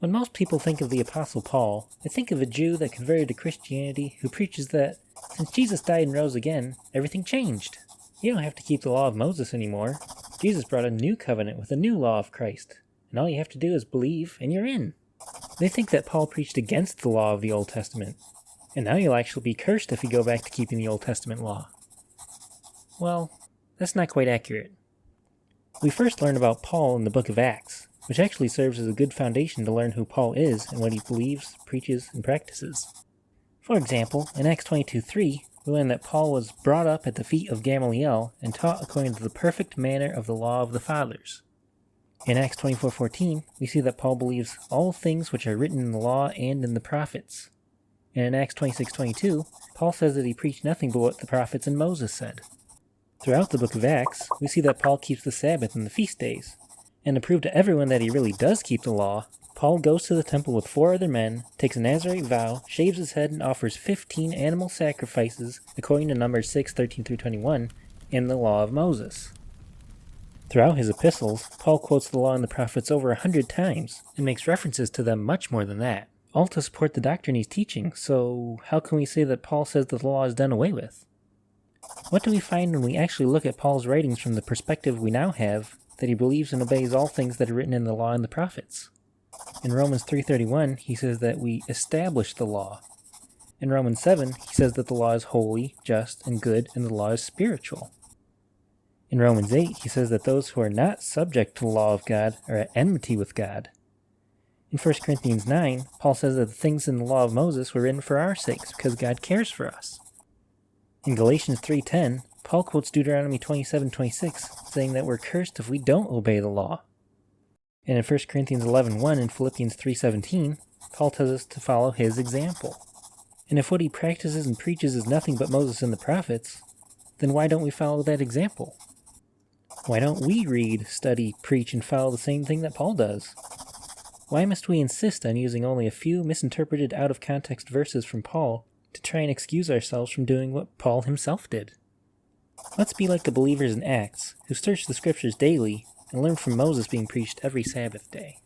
When most people think of the Apostle Paul, they think of a Jew that converted to Christianity who preaches that, since Jesus died and rose again, everything changed. You don't have to keep the law of Moses anymore. Jesus brought a new covenant with a new law of Christ, and all you have to do is believe and you're in. They think that Paul preached against the law of the Old Testament, and now you'll actually be cursed if you go back to keeping the Old Testament law. Well, that's not quite accurate. We first learn about Paul in the book of Acts, which actually serves as a good foundation to learn who Paul is and what he believes, preaches, and practices. For example, in Acts 22:3, we learn that Paul was brought up at the feet of Gamaliel and taught according to the perfect manner of the law of the fathers. In Acts 24:14, we see that Paul believes all things which are written in the law and in the prophets. And in Acts 26:22, Paul says that he preached nothing but what the prophets and Moses said. Throughout the book of Acts, we see that Paul keeps the Sabbath and the feast days. And to prove to everyone that he really does keep the law, Paul goes to the temple with 4 other men, takes a Nazarite vow, shaves his head, and offers 15 animal sacrifices according to Numbers 6:13-21 in the law of Moses. Throughout his epistles, Paul quotes the law and the prophets over 100 times, and makes references to them much more than that, all to support the doctrine he's teaching, so how can we say that Paul says that the law is done away with? What do we find when we actually look at Paul's writings from the perspective we now have, that he believes and obeys all things that are written in the law and the prophets? In Romans 3:31, he says that we establish the law. In Romans 7, he says that the law is holy, just, and good, and the law is spiritual. In Romans 8, he says that those who are not subject to the law of God are at enmity with God. In 1 Corinthians 9, Paul says that the things in the law of Moses were written for our sakes because God cares for us. In Galatians 3:10, Paul quotes Deuteronomy 27:26, saying that we're cursed if we don't obey the law. And in 1 Corinthians 11:1 and Philippians 3:17, Paul tells us to follow his example. And if what he practices and preaches is nothing but Moses and the prophets, then why don't we follow that example? Why don't we read, study, preach, and follow the same thing that Paul does? Why must we insist on using only a few misinterpreted out-of-context verses from Paul to try and excuse ourselves from doing what Paul himself did? Let's be like the believers in Acts, who search the scriptures daily and learn from Moses being preached every Sabbath day.